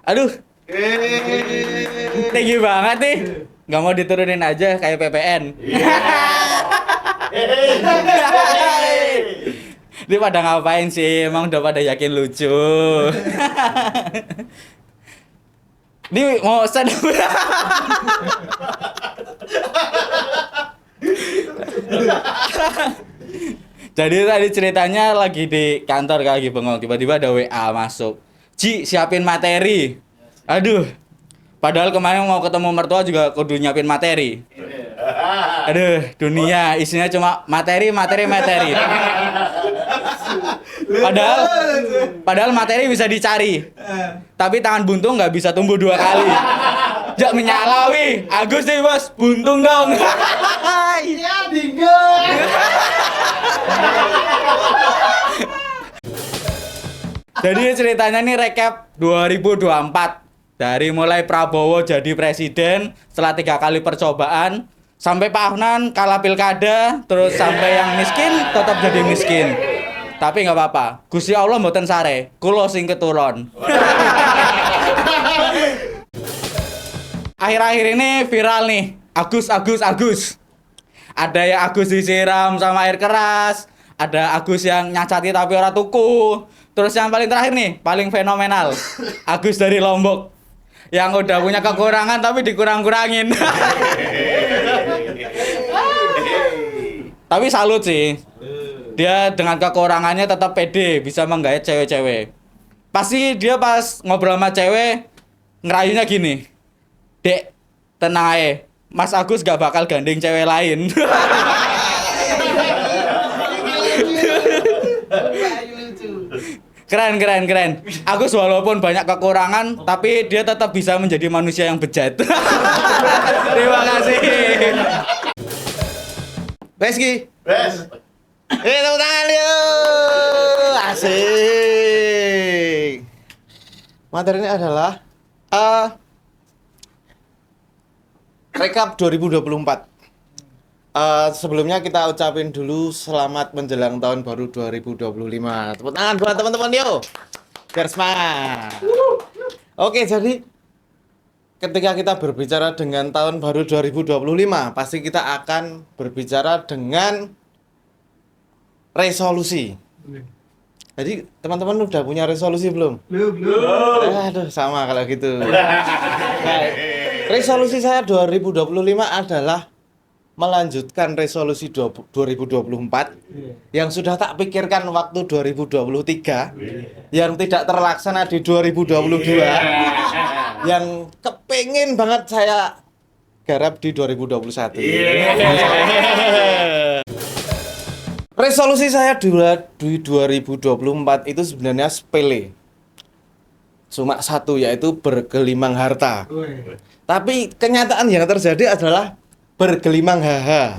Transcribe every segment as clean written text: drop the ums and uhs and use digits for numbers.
Aduh, tinggi banget nih. Nggak mau diturunin aja kayak PPN. Ini pada ngapain sih? Emang udah pada yakin lucu. Ini mau stand up. Jadi tadi ceritanya lagi di kantor lagi bengong, tiba-tiba ada WA masuk. Ci, siapin materi. Aduh. Padahal kemarin mau ketemu mertua juga kudu nyiapin materi. Aduh, dunia isinya cuma materi. Padahal materi bisa dicari. Tapi tangan buntung nggak bisa tumbuh 2 kali. Jak menyalawi. Agus nih bos, buntung dong. Iya, Dingo. Jadi ceritanya nih recap 2024. Dari mulai Prabowo jadi presiden setelah 3 kali percobaan, sampai Pak Ahnan kalah pilkada, terus sampai yang miskin tetap jadi miskin. Tapi nggak apa-apa, Gusti Allah mboten sare, kulo sing keturun. Akhir-akhir ini viral nih, Agus. Ada yang Agus disiram sama air keras, ada Agus yang nyacati tapi ora tuku. Terus yang paling terakhir nih, paling fenomenal, Agus dari Lombok. Yang udah punya kekurangan tapi dikurang-kurangin. Tapi salut sih. Dia dengan kekurangannya tetap pede, bisa menggait cewek-cewek. Pasti dia pas ngobrol sama cewek ngerayunya gini. Dek, tenang aja. Mas Agus gak bakal gandeng cewek lain. Keren. Agus walaupun banyak kekurangan, tapi dia tetap bisa menjadi manusia yang bejat. Terima kasih. Reski. Tepuk tangan yuk. Asik. Materinya adalah rekap 2024. Sebelumnya kita ucapin dulu selamat menjelang tahun baru 2025. Tepuk tangan buat teman-teman yuk. Biar semangat. Oke, jadi ketika kita berbicara dengan tahun baru 2025, pasti kita akan berbicara dengan resolusi. Jadi teman-teman udah punya resolusi belum? Belum. Aduh, sama kalau gitu. Nah, resolusi saya 2025 adalah melanjutkan resolusi 2024 yang sudah tak pikirkan waktu 2023, yang tidak terlaksana di 2022, yang kepengin banget saya garap di 2021. Resolusi saya di 2024 itu sebenarnya sepele. Cuma satu, yaitu bergelimang harta. Tapi kenyataan yang terjadi adalah bergelimang haha.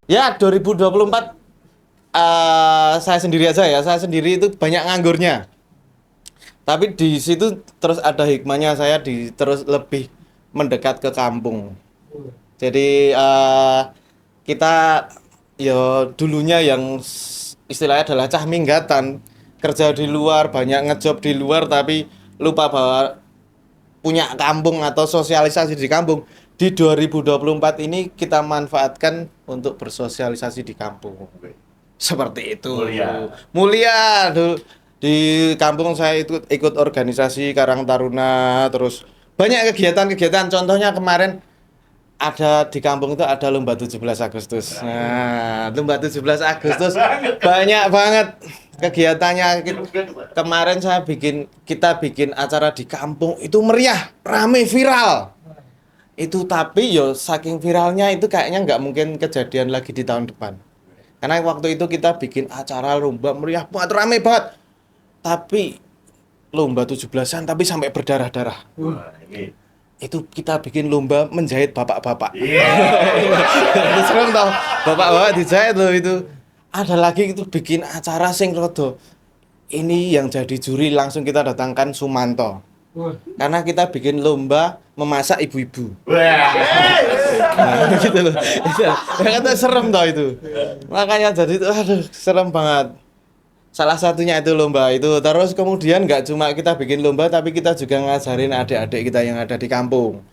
Ya, 2024 saya sendiri aja ya. Saya sendiri itu banyak nganggurnya. Tapi di situ terus ada hikmahnya, saya terus lebih mendekat ke kampung. Jadi kita ya dulunya yang istilahnya adalah cah minggatan, kerja di luar, banyak ngejob di luar tapi lupa bahwa punya kampung atau sosialisasi di kampung. Di 2024 ini kita manfaatkan untuk bersosialisasi di kampung. Seperti itu. Mulia. Di kampung saya ikut organisasi Karang Taruna, terus banyak kegiatan-kegiatan. Contohnya kemarin ada di kampung itu ada lomba 17 Agustus. Nah, lomba 17 Agustus banyak banget kegiatannya. Kemarin kita bikin acara di kampung itu meriah, rame, viral. Itu tapi yo saking viralnya itu kayaknya nggak mungkin kejadian lagi di tahun depan. Karena waktu itu kita bikin acara lomba meriah banget, rame banget. Tapi lomba 17-an tapi sampai berdarah-darah. Itu kita bikin lomba menjahit bapak-bapak. Itu serem tau, bapak-bapak dijahit loh itu. Ada lagi itu bikin acara sing rodo. Ini yang jadi juri langsung kita datangkan Sumanto. Karena kita bikin lomba memasak ibu-ibu. Nah, gitu loh. Kata serem tau itu. Makanya jadi itu aduh serem banget. Salah satunya itu lomba itu. Terus kemudian nggak cuma kita bikin lomba, tapi kita juga ngajarin adik-adik kita yang ada di kampung.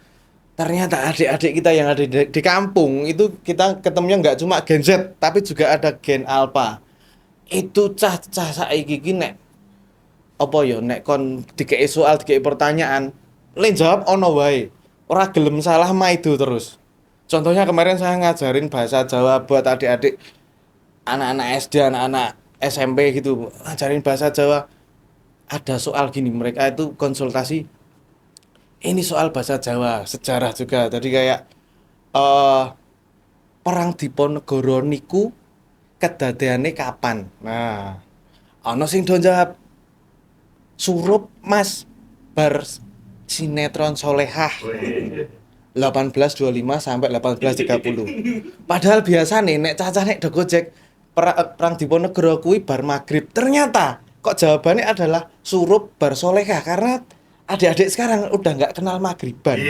Ternyata adik-adik kita yang ada di kampung itu kita ketemunya nggak cuma Gen Z, tapi juga ada Gen Alpha. Itu cah-cah saiki iki nek apa ya nek kon dikei soal, dikei pertanyaan, le jawab ono wae. Ora gelem salah maido terus. Contohnya kemarin saya ngajarin bahasa Jawa buat adik-adik anak-anak SD, anak-anak SMP gitu, ngajarin bahasa Jawa. Ada soal gini, mereka itu konsultasi. Ini soal bahasa Jawa, sejarah juga. Tadi kayak perang Diponegoro niku kedadeane kapan? Nah, ana sing do jawab surup Mas bar sinetron Solehah 1825 sampai 1830. Padahal biasa nih nek cacah nek do Gojek perang Diponegoro kuwi bar maghrib. Ternyata kok jawabannya adalah surup bar Solehah karena adik-adik sekarang udah nggak kenal maghriban.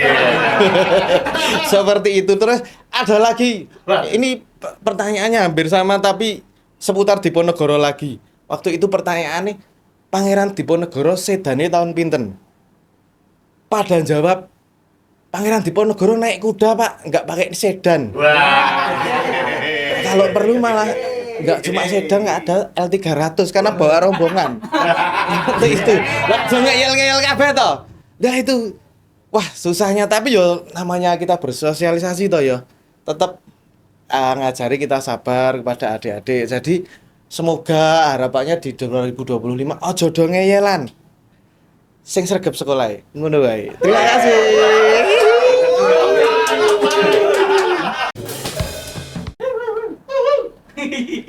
Seperti itu. Terus ada lagi. Ini pertanyaannya hampir sama tapi seputar Diponegoro lagi. Waktu itu pertanyaannya Pangeran Diponegoro sedane tahun pinten? Pada jawab Pangeran Diponegoro naik kuda pak, nggak pakai sedan. Kalau perlu malah nggak cuma sedan, nggak ada L300 karena bawa rombongan. Itu langsung ngeyel-ngeyel kabeh toh. Nah itu wah susahnya, tapi yo namanya kita bersosialisasi toh yo. Tetap ngajari kita sabar kepada adik-adik. Jadi semoga harapannya di 2025 ojo do ngeyelan. Sing sregep sekolah ngono wae. Terima kasih.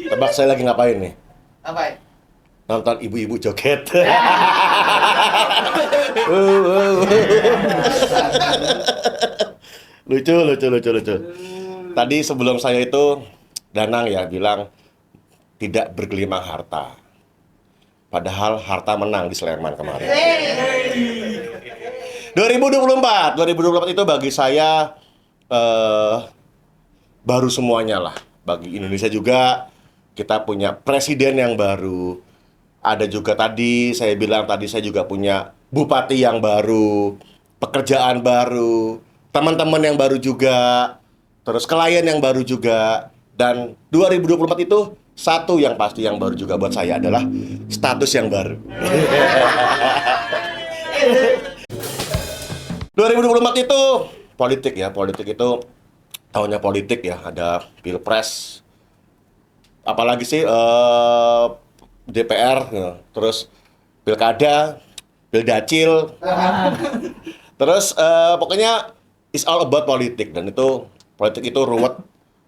Tebak saya lagi ngapain nih? Apa? Nonton ibu-ibu joget. Lucu. Tadi sebelum saya itu Danang ya bilang tidak bergelimang harta. Padahal harta menang di Sleman kemarin. 2024 itu bagi saya baru semuanya lah. Bagi Indonesia juga kita punya presiden yang baru. Ada juga tadi saya bilang tadi saya juga punya bupati yang baru, pekerjaan baru, teman-teman yang baru juga, terus klien yang baru juga. Dan 2024 itu satu yang pasti yang baru juga buat saya adalah status yang baru. 2024 itu politik ya, politik itu tahunnya politik ya, ada pilpres, apalagi sih DPR, ya. Terus pilkada, pildacil, terus pokoknya it's all about politik dan itu politik itu ruwet,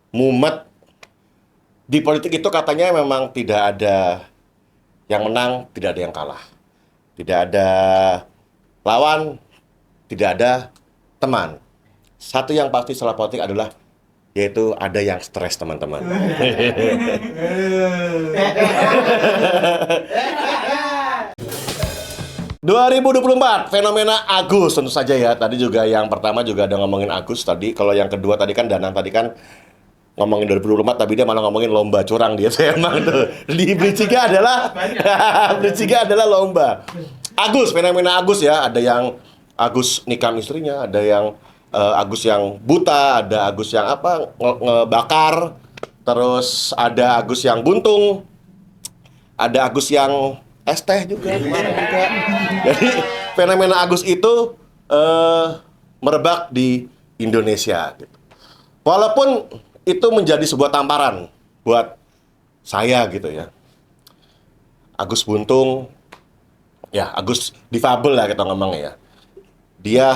mumet. Di politik itu katanya memang tidak ada yang menang, tidak ada yang kalah. Tidak ada lawan, tidak ada teman. Satu yang pasti setelah politik adalah yaitu ada yang stres, teman-teman. 2024 fenomena Agus tentu saja ya. Tadi juga yang pertama juga ada ngomongin Agus tadi. Kalau yang kedua tadi kan Danang tadi kan ngomongin 2024 tapi dia malah ngomongin lomba curang dia. Saya emang tuh di Bliciga adalah Bliciga adalah lomba. Agus, fenomena Agus ya. Ada yang Agus nikam istrinya, ada yang Agus yang buta, ada Agus yang apa ngebakar, terus ada Agus yang buntung, ada Agus yang es teh juga kemarin juga. Jadi fenomena Agus itu merebak di Indonesia gitu. Walaupun itu menjadi sebuah tamparan buat saya gitu ya. Agus buntung, ya Agus difabel lah kita ngomongnya ya. Dia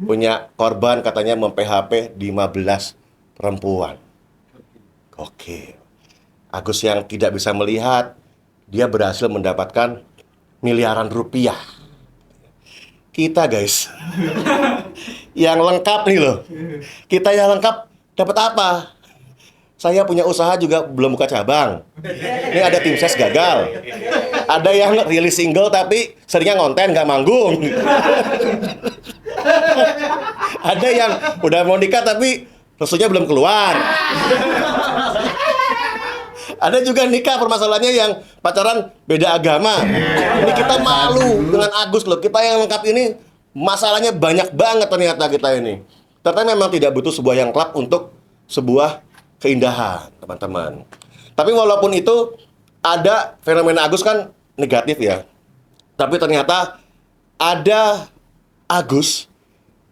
punya korban katanya mem-PHP 15 perempuan. Oke. Agus yang tidak bisa melihat, dia berhasil mendapatkan miliaran rupiah. Kita guys, yang lengkap nih loh. Kita yang lengkap dapat apa? Saya punya usaha juga belum buka cabang. Ini ada tim ses gagal. Ada yang rilis single tapi seringnya ngonten nggak manggung. Ada yang udah mau nikah tapi restunya belum keluar. Ada juga nikah permasalahannya yang pacaran beda agama. Ini kita malu dengan Agus loh. Kita yang lengkap ini masalahnya banyak banget ternyata kita ini. Ternyata memang tidak butuh sebuah yang klub untuk sebuah keindahan, teman-teman. Tapi walaupun itu ada fenomena Agus kan negatif ya. Tapi ternyata ada Agus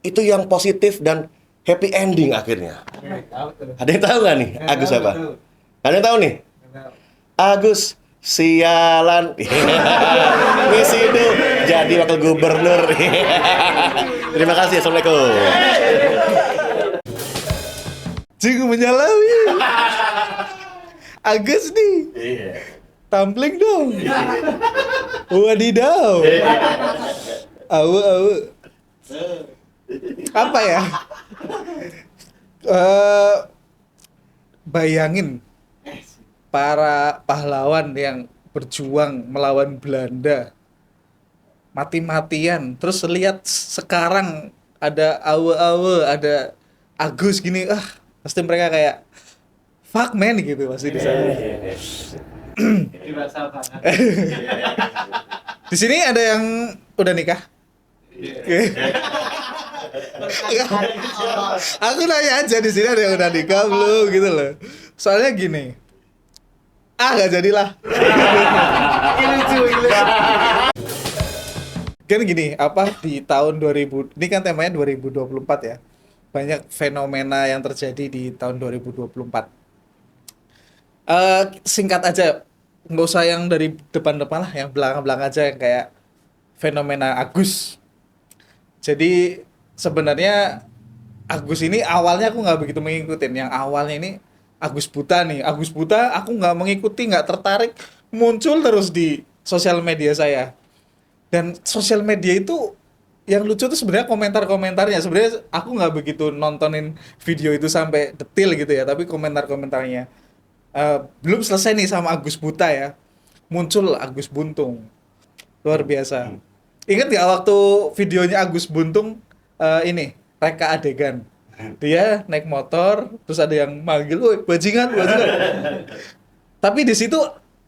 itu yang positif dan happy ending akhirnya. Ada yang tahu nggak nih Agus apa? Ada yang tahu nih? Agus sialan. Misi itu jadi wakil gubernur. Terima kasih. Assalamualaikum. Jing menyalawi. Agus nih. Tampling dong. Wadidaw. Awu. Apa ya? Bayangin para pahlawan yang berjuang melawan Belanda mati-matian, terus lihat sekarang ada awe-awe, ada Agus gini, pasti mereka kayak fuck man gitu pasti di sana. Di sini ada yang udah nikah? Aku nanya aja di sini ada yang udah nikah belum gitu loh. Soalnya gini. Gak jadilah. Kan gini, di tahun 2000, ini kan temanya 2024 ya. Banyak fenomena yang terjadi di tahun 2024. Singkat aja, nggak usah yang dari depan-depan lah, yang belakang-belakang aja, yang kayak fenomena Agus. Jadi sebenarnya Agus ini awalnya aku nggak begitu mengikutin. Yang awalnya ini Agus Buta nih. Agus Buta aku nggak mengikuti, nggak tertarik. Muncul terus di sosial media saya. Dan sosial media itu yang lucu tuh sebenarnya komentar-komentarnya. Sebenarnya aku nggak begitu nontonin video itu sampai detil gitu ya. Tapi komentar-komentarnya. Belum selesai nih sama Agus Buta ya. Muncul Agus Buntung. Luar biasa. Ingat nggak waktu videonya Agus Buntung ini reka adegan, dia naik motor terus ada yang manggil, "Woi, bajingan." Tapi di situ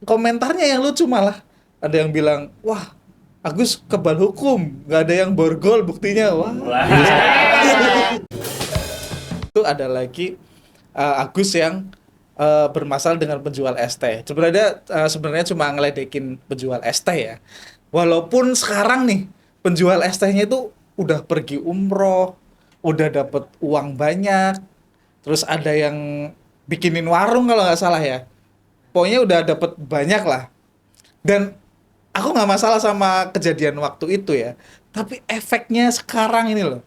komentarnya yang lucu malah ada yang bilang, "Wah, Agus kebal hukum, nggak ada yang borgol buktinya." Wah. Itu ada lagi Agus yang bermasalah dengan penjual es teh. Sebenarnya cuma ngeledekin penjual es teh ya. Walaupun sekarang nih penjual es tehnya itu udah pergi umroh, udah dapet uang banyak, terus ada yang bikinin warung kalau nggak salah ya. Pokoknya udah dapet banyak lah. Dan aku nggak masalah sama kejadian waktu itu ya. Tapi efeknya sekarang ini loh.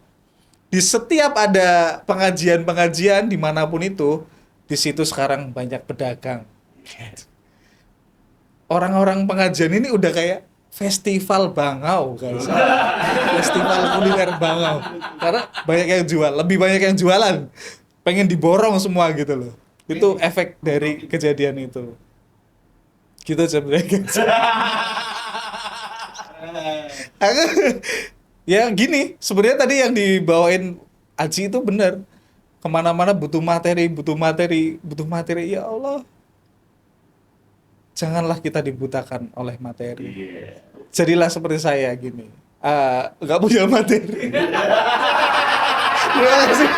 Di setiap ada pengajian-pengajian dimanapun itu, di situ sekarang banyak pedagang. Orang-orang pengajian ini udah kayak festival bangau guys. Festival kuliner bangau. Karena banyak yang jual, lebih banyak yang jualan. Pengen diborong semua gitu loh. Itu efek dari kejadian itu. Gitu sebenarnya guys. Ya gini, sebenarnya tadi yang dibawain Aji itu benar. Kemana-mana butuh materi. Ya Allah. Janganlah kita dibutakan oleh materi. Jadilah seperti saya gini. Nggak punya materi. Terima kasih.